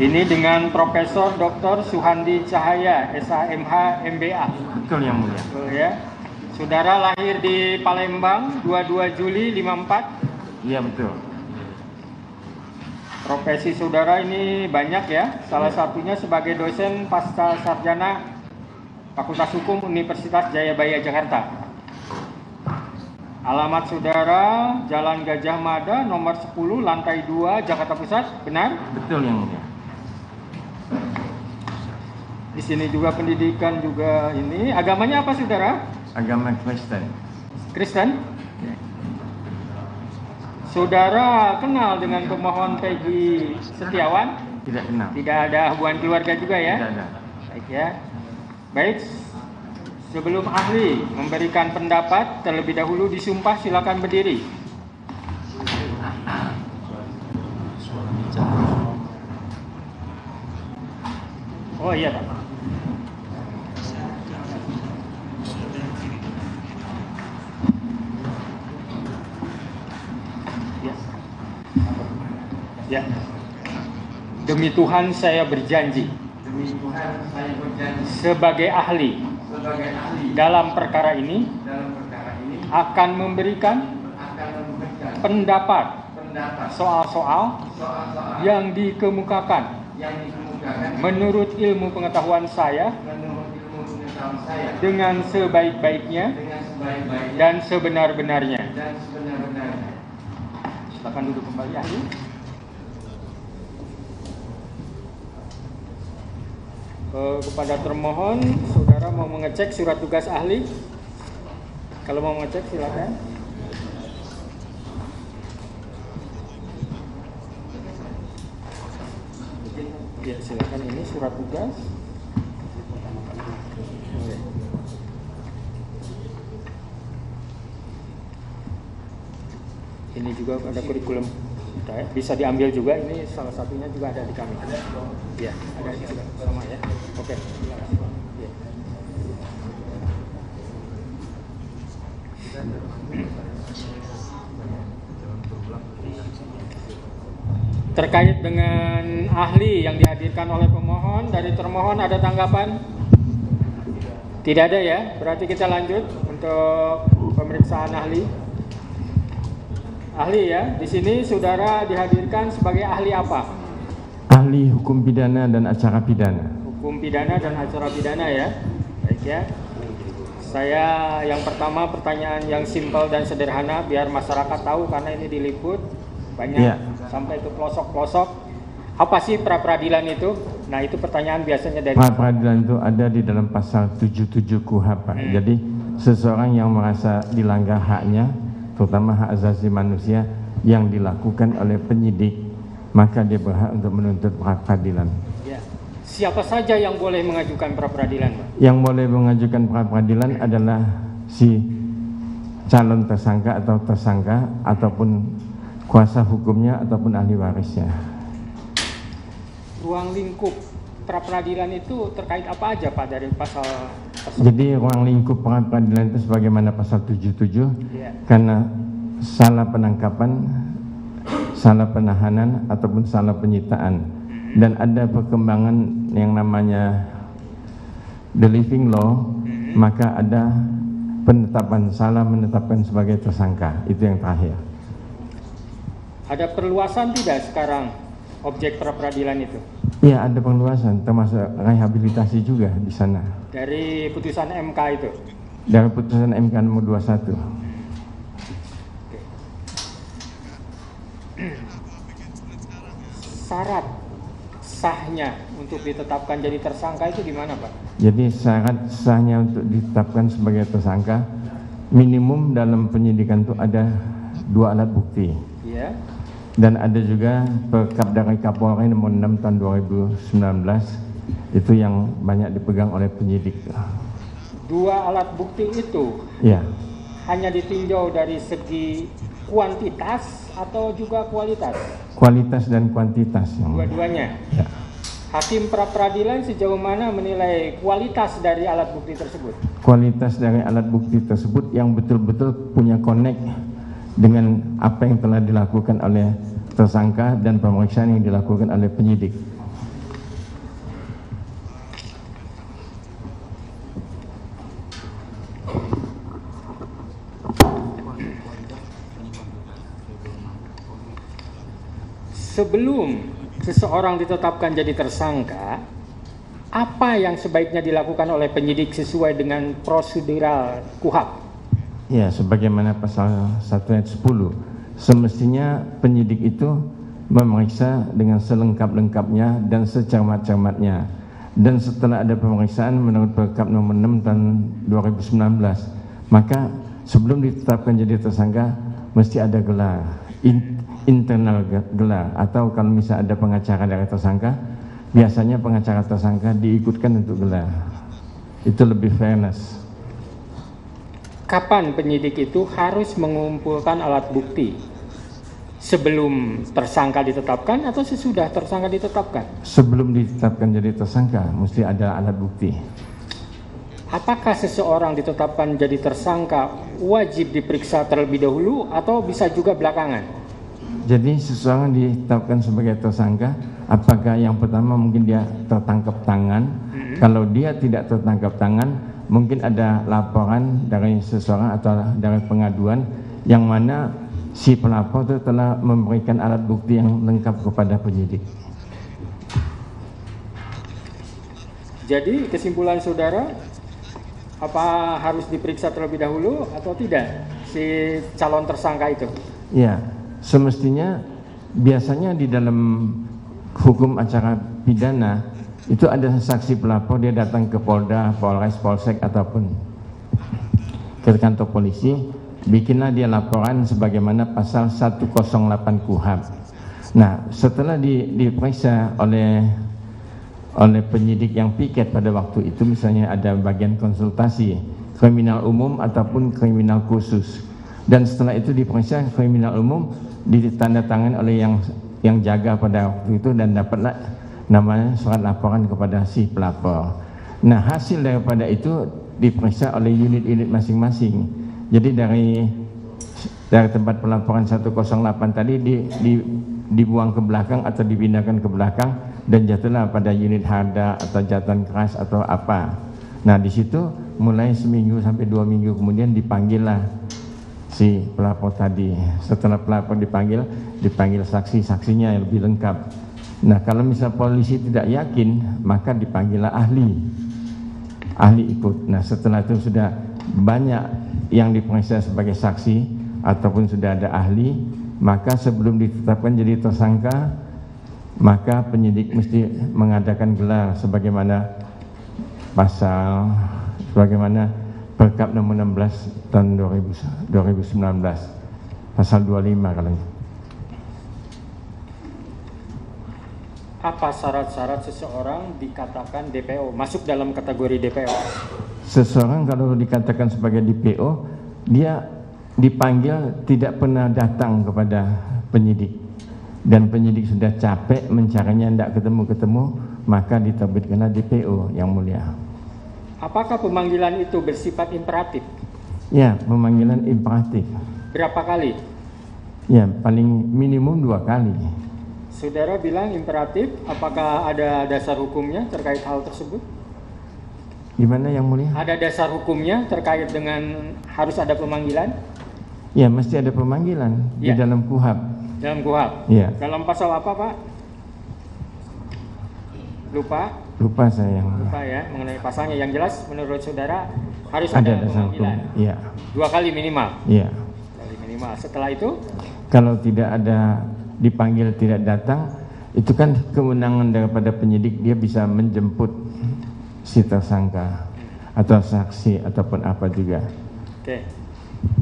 Ini dengan Profesor Dr. Suhandi Cahaya, SHMH MBA. Betul yang mulia. Betul ya. Saudara lahir di Palembang 22 Juli 54. Iya betul. Profesi saudara ini banyak ya. Salah satunya sebagai dosen pasca sarjana Fakultas Hukum Universitas Jayabaya Jakarta. Alamat saudara Jalan Gajah Mada nomor 10 lantai 2 Jakarta Pusat, benar? Betul yang mulia. Di sini juga pendidikan juga ini. Agamanya apa saudara? Agama Kristen. Kristen? Saudara kenal dengan pemohon Peggy Setiawan? Tidak kenal. Tidak ada hubungan keluarga juga ya? Tidak ada. Baik ya. Baik. Sebelum ahli memberikan pendapat, terlebih dahulu disumpah, silakan berdiri. Oh iya Pak. Ya. Ya. Demi Tuhan saya berjanji. Demi Tuhan saya berjanji. Sebagai ahli. Dalam perkara ini. Akan memberikan. Pendapat. Soal-soal. Yang dikemukakan. Menurut ilmu pengetahuan saya. Dengan sebaik-baiknya. Dan sebenar-benarnya. Silakan duduk kembali ahli. Kepada termohon, saudara mau mengecek surat tugas ahli? Kalau mau mengecek silakan. Ya silakan, ini surat tugas. Ini juga ada kurikulum. Bisa diambil juga, ini salah satunya juga ada di kami. Ya, ada juga sama ya. Oke. Ya. Terkait dengan ahli yang dihadirkan oleh pemohon, dari termohon ada tanggapan? Tidak ada ya. Berarti kita lanjut untuk pemeriksaan ahli. Ahli ya, di sini saudara dihadirkan sebagai ahli apa? Ahli hukum pidana dan acara pidana. Hukum pidana dan acara pidana ya. Baik ya. Saya yang pertama pertanyaan yang simpel dan sederhana biar masyarakat tahu karena ini diliput banyak sampai ke pelosok-pelosok. Apa sih pra peradilan itu? Nah, itu pertanyaan biasanya dari pra peradilan itu ada di dalam pasal 77 KUHP. Jadi seseorang yang merasa dilanggar haknya, terutama hak asasi manusia yang dilakukan oleh penyidik, maka dia berhak untuk menuntut pra peradilan. Ya. Siapa saja yang boleh mengajukan pra peradilan, Pak? Yang boleh mengajukan pra peradilan adalah si calon tersangka atau tersangka ataupun kuasa hukumnya ataupun ahli warisnya. Ruang lingkup pra peradilan itu terkait apa aja Pak dari pasal tersebut? Jadi ruang lingkup pra peradilan itu sebagaimana pasal 77 karena salah penangkapan, salah penahanan ataupun salah penyitaan, dan ada perkembangan yang namanya the living law, maka ada penetapan salah menetapkan sebagai tersangka. Itu yang terakhir. Ada perluasan tidak sekarang objek pra peradilan itu? Ya, ada perluasan, termasuk rehabilitasi juga di sana. Dari putusan MK itu? Dari putusan MK nomor 21. Syarat sahnya untuk ditetapkan jadi tersangka itu gimana Pak? Jadi syarat sahnya untuk ditetapkan sebagai tersangka, minimum dalam penyidikan itu ada 2 alat bukti. Iya. Dan ada juga Perkap dari Kapolri nomor 6 tahun 2019, itu yang banyak dipegang oleh penyidik. 2 alat bukti itu hanya ditinjau dari segi kuantitas atau juga kualitas? Kualitas dan kuantitas. Dua-duanya? Ya. Hakim pra peradilan sejauh mana menilai kualitas dari alat bukti tersebut? Kualitas dari alat bukti tersebut yang betul-betul punya connect dengan apa yang telah dilakukan oleh tersangka dan pemeriksaan yang dilakukan oleh penyidik. Sebelum seseorang ditetapkan jadi tersangka, apa yang sebaiknya dilakukan oleh penyidik sesuai dengan prosedural KUHP? Ya, sebagaimana pasal 1 ayat 10, semestinya penyidik itu memeriksa dengan selengkap-lengkapnya dan secermat-cermatnya. Dan setelah ada pemeriksaan menurut Perkap nomor 6 tahun 2019, maka sebelum ditetapkan jadi tersangka mesti ada gelar internal gelar, atau kalau misalnya ada pengacara dari tersangka, biasanya pengacara tersangka diikutkan untuk gelar. Itu lebih fairness. Kapan penyidik itu harus mengumpulkan alat bukti? Sebelum tersangka ditetapkan atau sesudah tersangka ditetapkan? Sebelum ditetapkan jadi tersangka mesti ada alat bukti. Apakah seseorang ditetapkan jadi tersangka wajib diperiksa terlebih dahulu atau bisa juga belakangan? Jadi seseorang ditetapkan sebagai tersangka, apakah yang pertama mungkin dia tertangkap tangan? Kalau dia tidak tertangkap tangan, mungkin ada laporan dari seseorang atau dari pengaduan yang mana si pelapor itu telah memberikan alat bukti yang lengkap kepada penyidik. Jadi kesimpulan saudara, apa harus diperiksa terlebih dahulu atau tidak si calon tersangka itu? Ya, semestinya biasanya di dalam hukum acara pidana itu ada saksi pelapor, dia datang ke Polda, Polres, Polsek ataupun ke kantor polisi, bikinlah dia laporan sebagaimana pasal 108 KUHP. Nah, setelah diperiksa oleh penyidik yang piket pada waktu itu, misalnya ada bagian konsultasi kriminal umum ataupun kriminal khusus, dan setelah itu diperiksa kriminal umum, ditandatangani oleh yang jaga pada waktu itu, dan dapatlah namanya surat laporan kepada si pelapor. Nah, hasil daripada itu diperiksa oleh unit-unit masing-masing. Jadi dari tempat pelaporan 108 tadi dibuang ke belakang atau dipindahkan ke belakang dan jatuhlah pada unit harda atau jatuhan keras atau apa. Nah, di situ mulai seminggu sampai 2 minggu kemudian dipanggillah si pelapor tadi. Setelah pelapor dipanggil saksi-saksinya yang lebih lengkap. Nah, kalau misal polisi tidak yakin, maka dipanggillah ahli ikut. Nah, setelah itu sudah banyak yang diperiksa sebagai saksi ataupun sudah ada ahli, maka sebelum ditetapkan jadi tersangka, maka penyidik mesti mengadakan gelar sebagaimana Perkap nomor 16 tahun 2019 pasal 25 kalau. Apa syarat-syarat seseorang dikatakan DPO, masuk dalam kategori DPO? Seseorang kalau dikatakan sebagai DPO, dia dipanggil tidak pernah datang kepada penyidik, dan penyidik sudah capek mencarinya, tidak ketemu-ketemu, maka diterbitkanlah DPO, yang mulia. Apakah pemanggilan itu bersifat imperatif? Ya, pemanggilan imperatif. Berapa kali? Ya, paling minimum 2 kali. Saudara bilang imperatif, apakah ada dasar hukumnya terkait hal tersebut? Gimana yang mulia? Ada dasar hukumnya terkait dengan harus ada pemanggilan? Ya, mesti ada pemanggilan ya. Di dalam KUHP. Dalam KUHP? Ya. Dalam pasal apa, Pak? Lupa saya. Lupa ya, mengenai pasalnya. Yang jelas menurut saudara harus ada ada dasar pemanggilan. hukum. Iya. 2 kali minimal. Iya. 2 kali minimal. Setelah itu? Kalau tidak ada dipanggil tidak datang, itu kan kewenangan daripada penyidik, dia bisa menjemput si tersangka atau saksi ataupun apa juga. Oke.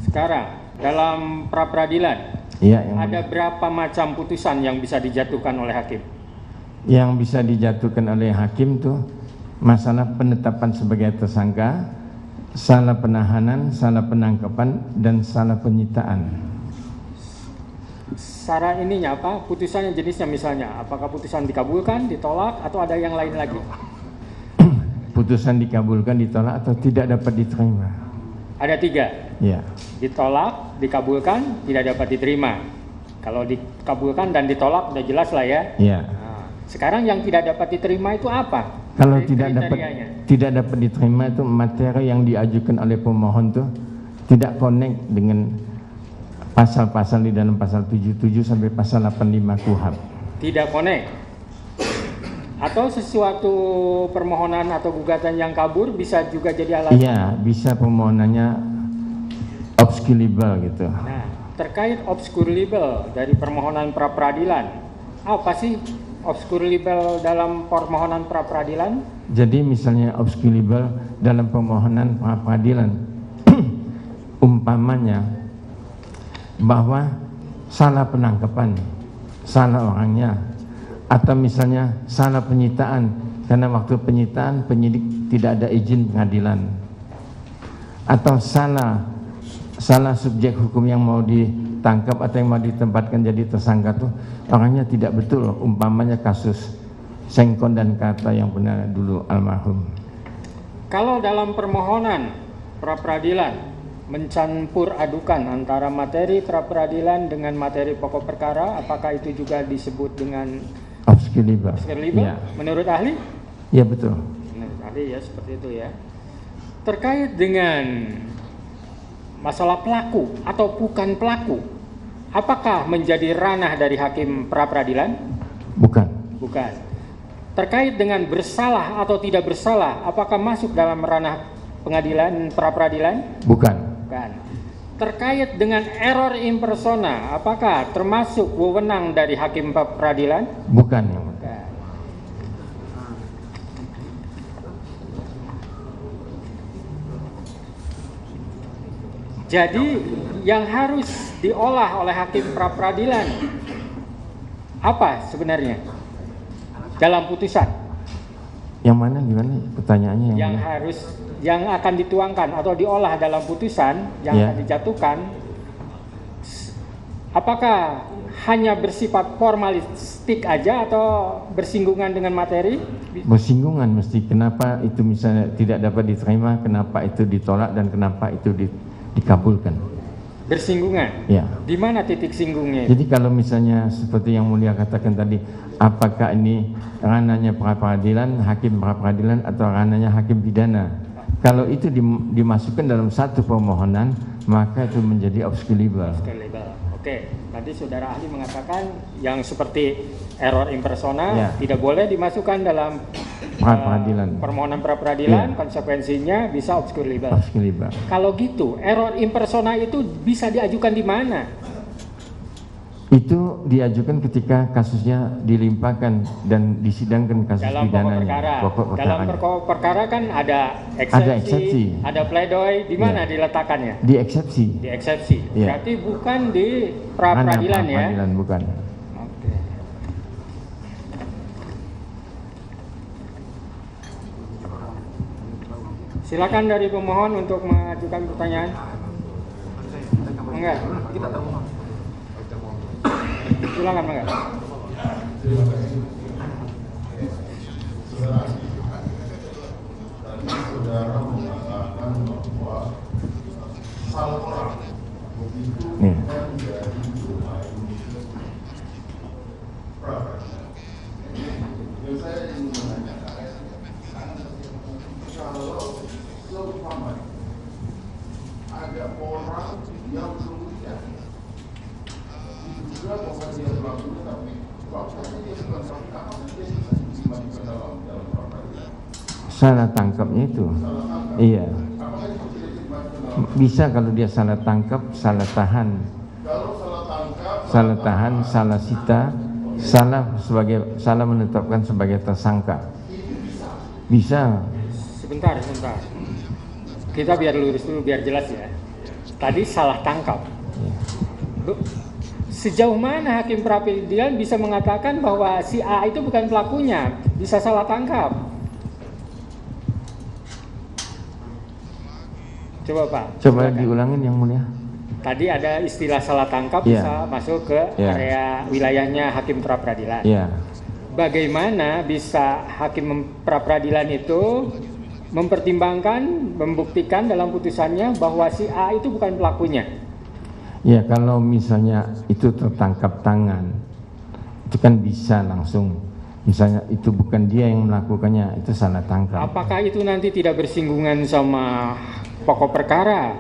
Sekarang dalam pra peradilan ada berapa macam putusan yang bisa dijatuhkan oleh hakim? Yang bisa dijatuhkan oleh hakim tuh masalah penetapan sebagai tersangka, salah penahanan, salah penangkapan, dan salah penyitaan. Syarat ininya apa? Putusannya jenisnya misalnya, apakah putusan dikabulkan, ditolak, atau ada yang lain lagi? Putusan dikabulkan, ditolak, atau tidak dapat diterima. Ada 3. Ya. Ditolak, dikabulkan, tidak dapat diterima. Kalau dikabulkan dan ditolak udah jelas lah ya. Ya. Nah, sekarang yang tidak dapat diterima itu apa? Kalau Kriterianya. tidak dapat diterima itu materi yang diajukan oleh pemohon tuh tidak connect dengan pasal-pasal di dalam pasal 77 sampai pasal 85 KUHP. Tidak connect. Atau sesuatu permohonan atau gugatan yang kabur bisa juga jadi alasan. Iya, bisa permohonannya obscurable gitu. Nah, terkait obscurable dari permohonan pra peradilan, apa sih obscurable dalam permohonan pra peradilan? Jadi misalnya obscurable dalam permohonan pra peradilan, umpamanya bahwa salah penangkapan, salah orangnya, atau misalnya salah penyitaan karena waktu penyitaan penyidik tidak ada izin pengadilan, atau salah subjek hukum yang mau ditangkap atau yang mau ditempatkan jadi tersangka tuh orangnya tidak betul, umpamanya kasus Sengkon dan Kata yang pernah dulu almarhum. Kalau dalam permohonan pra peradilan mencampur adukan antara materi pra peradilan dengan materi pokok perkara, apakah itu juga disebut dengan obscurable? Ya. Menurut ahli? Ya betul. Menurut ahli ya seperti itu ya. Terkait dengan masalah pelaku atau bukan pelaku, apakah menjadi ranah dari hakim pra peradilan? Bukan. Bukan. Terkait dengan bersalah atau tidak bersalah, apakah masuk dalam ranah pengadilan pra peradilan? Bukan. Terkait dengan error in persona, apakah termasuk wewenang dari hakim pra peradilan? Bukan. Bukan. Jadi yang harus diolah oleh hakim pra peradilan apa sebenarnya dalam putusan? Yang mana gimana pertanyaannya? Yang akan dituangkan atau diolah dalam putusan yang akan dijatuhkan, apakah hanya bersifat formalistik aja atau bersinggungan dengan materi? Bersinggungan mesti. Kenapa itu misalnya tidak dapat diterima, kenapa itu ditolak, dan kenapa itu dikabulkan? Bersinggungan? Ya. Di mana titik singgungnya? Jadi kalau misalnya seperti yang Mulia katakan tadi, apakah ini ranahnya pra peradilan, hakim pra peradilan, atau ranahnya hakim pidana? Kalau itu dimasukkan dalam satu permohonan, maka itu menjadi obscurable. Oke, tadi saudara ahli mengatakan yang seperti error in persona tidak boleh dimasukkan dalam permohonan pra peradilan, konsekuensinya bisa obscurable. Kalau gitu, error in persona itu bisa diajukan di mana? Itu diajukan ketika kasusnya dilimpahkan dan disidangkan kasus pidananya. Dalam pokok perkara kan ada eksepsi, ada pledoi, di mana diletakkannya? Di eksepsi. Di eksepsi. Berarti bukan di pra peradilan ya? Peradilan bukan. Oke. Silakan dari pemohon untuk mengajukan pertanyaan. Enggak. Silakan, Bang. Saudara mengatakan bahwa salah orang begitu kan dari domain pra-peradilan. Yang saya ingin menanyakan, kalau seumpamanya ada orang yang kemudian diduga bahwa dia pelakunya, tapi bahwasanya dia bukan pelaku, apakah dia bisa dimasukkan dalam pra-peradilan? Salah tangkapnya itu, iya. Bisa kalau dia salah tangkap, salah tahan, salah sita, salah menetapkan sebagai tersangka. Bisa. Sebentar. Kita biar lurus dulu, biar jelas ya. Tadi salah tangkap. Sejauh mana hakim pra peradilan bisa mengatakan bahwa si A itu bukan pelakunya, bisa salah tangkap? Coba Pak. Coba diulangin yang mulia. Tadi ada istilah salah tangkap bisa masuk ke area wilayahnya hakim pra peradilan. Iya. Bagaimana bisa hakim pra peradilan itu mempertimbangkan, membuktikan dalam putusannya bahwa si A itu bukan pelakunya. Ya, kalau misalnya itu tertangkap tangan, itu kan bisa langsung. Misalnya itu bukan dia yang melakukannya, itu salah tangkap. Apakah itu nanti tidak bersinggungan sama pokok perkara?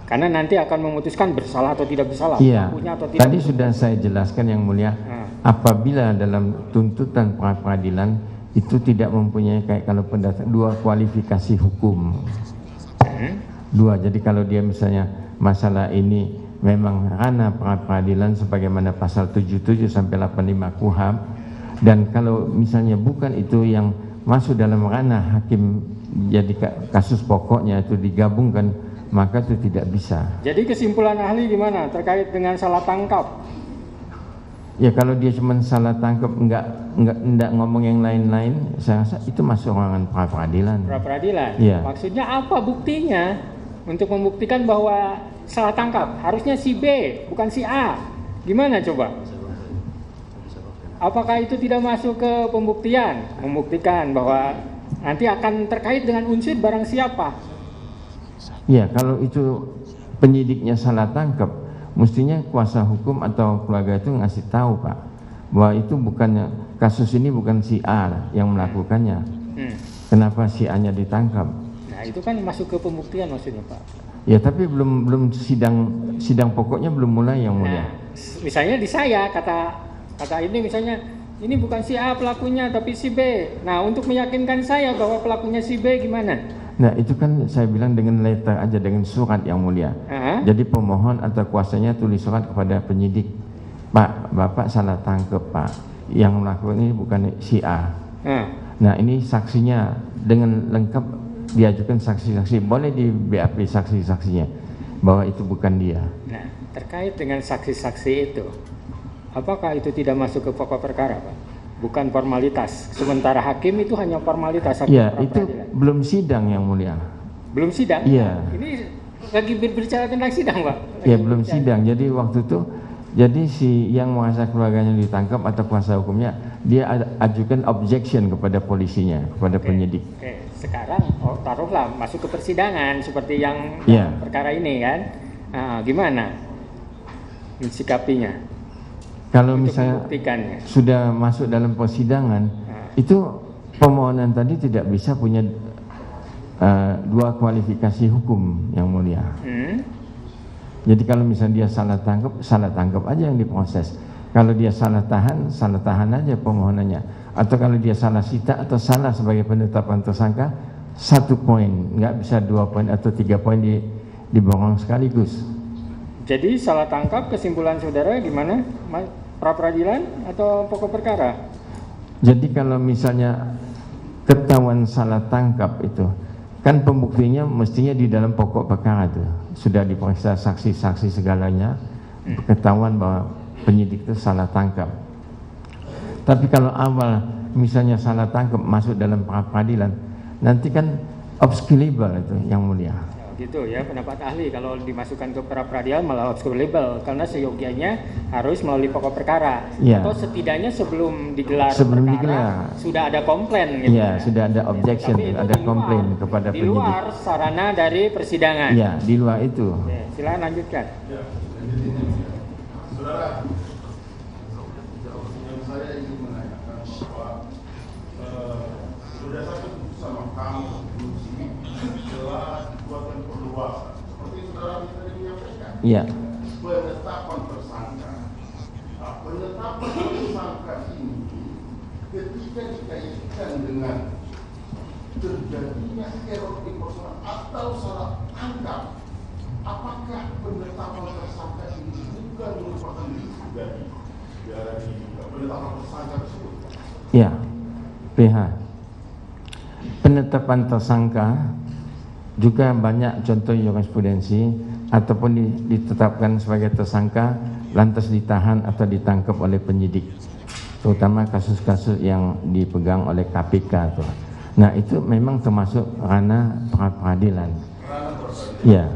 Karena nanti akan memutuskan bersalah atau tidak bersalah. Iya, Pelakunya atau tidak. tadi sudah saya jelaskan yang mulia, apabila dalam tuntutan peradilan itu tidak mempunyai kayak kalau dua kualifikasi hukum. Dua, jadi kalau dia misalnya masalah ini memang ranah peradilan sebagaimana pasal 77 sampai 85 KUHP, dan kalau misalnya bukan itu yang masuk dalam ranah hakim, jadi kasus pokoknya itu digabungkan, maka itu tidak bisa. Jadi kesimpulan ahli gimana terkait dengan salah tangkap? Ya, kalau dia cuma salah tangkap, enggak ngomong yang lain-lain, saya rasa itu masuk ranah peradilan. Peradilan. Iya. Maksudnya apa buktinya untuk membuktikan bahwa salah tangkap? Harusnya si B, bukan si A. Gimana coba? Apakah itu tidak masuk ke pembuktian? Membuktikan bahwa nanti akan terkait dengan unsur barang siapa? Ya, kalau itu penyidiknya salah tangkap, mestinya kuasa hukum atau keluarga itu ngasih tahu, Pak, bahwa itu bukannya, kasus ini bukan si A yang melakukannya. Kenapa si A-nya ditangkap? Nah, itu kan masuk ke pembuktian maksudnya, Pak. Ya, tapi belum sidang pokoknya belum mulai yang mulia. Nah, misalnya di saya kata ini misalnya ini bukan si A pelakunya tapi si B. Nah, untuk meyakinkan saya bahwa pelakunya si B gimana? Nah, itu kan saya bilang dengan letter aja, dengan surat yang mulia. Jadi pemohon atau kuasanya tulis surat kepada penyidik, Pak, Bapak salah tangkap, Pak, yang melakukan ini bukan si A. Nah, ini saksinya dengan lengkap diajukan saksi-saksi, boleh di BAP saksi-saksinya bahwa itu bukan dia. Nah, terkait dengan saksi-saksi itu, apakah itu tidak masuk ke pokok perkara, Pak? Bukan formalitas. Sementara hakim itu hanya formalitas. Iya, itu belum sidang yang mulia. Belum sidang? Iya. Ini lagi berbicara tentang sidang, Pak? Iya, belum sidang. Jadi waktu itu, jadi si yang merasa keluarganya ditangkap atau kuasa hukumnya, dia ajukan objection kepada polisinya, kepada penyidik. Sekarang taruhlah masuk ke persidangan seperti yang perkara ini kan. Nah, gimana mensikapinya? Kalau misalnya sudah masuk dalam persidangan, itu permohonan tadi tidak bisa punya dua kualifikasi hukum yang mulia. Jadi kalau misalnya dia salah tangkap aja yang diproses. Kalau dia salah tahan aja permohonannya. Atau kalau dia salah sita atau salah sebagai penetapan tersangka, 1 poin, nggak bisa 2 poin atau 3 poin diborong sekaligus. Jadi salah tangkap kesimpulan saudara gimana? Pra peradilan atau pokok perkara? Jadi kalau misalnya ketahuan salah tangkap itu, kan pembuktinya mestinya di dalam pokok perkara itu sudah diperiksa saksi-saksi segalanya, ketahuan bahwa penyidik itu salah tangkap. Tapi kalau awal misalnya salah tangkap masuk dalam pra peradilan, nanti kan obscurable itu yang mulia. Gitu ya pendapat ahli, kalau dimasukkan ke pra peradilan malah obscurable karena seyogianya harus melalui pokok perkara atau setidaknya sebelum digelar perkara sudah ada komplain gitu. Iya, sudah ada objection, ada komplain kepada penyidik. Di luar sarana dari persidangan. Iya, di luar itu. Oke, silakan lanjutkan. Saudara, yang saya ingin menanyakan bahwa berdasarkan putusan Mahkamah Konstitusi telah dibuatkan perluasan seperti saudara tadi menyampaikan. Iya. Penetapan tersangka. Nah, penetapan tersangka ini ketika dikaitkan dengan terjadinya error di persoalan atau salah tangkap, apakah penetapan tersangka ini bukan merupakan isu dari penetapan tersangka tersebut? Ya, PH. Penetapan tersangka juga banyak contoh jurisprudensi ataupun ditetapkan sebagai tersangka lantas ditahan atau ditangkap oleh penyidik, terutama kasus-kasus yang dipegang oleh KPK tuh. Nah, itu memang termasuk ranah peradilan. Ya.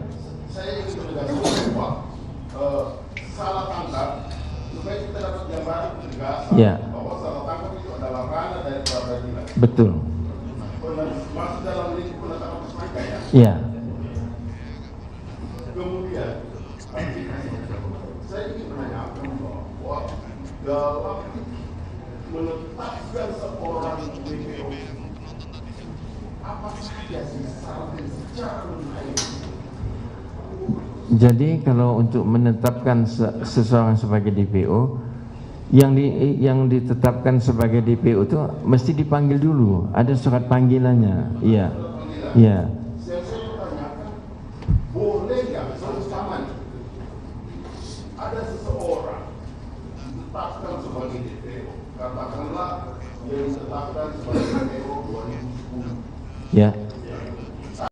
Saya ingin menegaskan bahwa salah tangkap supaya kita dapat gambaran penegasan bahwa salah tangkap itu adalah ranah dari peradilan. Betul. Masuk dalam lingkup Iya. Kemudian saya ingin menanyakan bahwa dalam menetapkan seorang DPO apa saja sih syarat dan secara mengenai. Jadi kalau untuk menetapkan seseorang sebagai DPO, yang ditetapkan sebagai DPO itu mesti dipanggil dulu, ada surat panggilannya. Iya. Iya. Saya bertanyakan, boleh nggak seumpama ada seseorang ditetapkan sebagai DPO, katakanlah yang ditetapkan sebagai DPO 2010. Ya.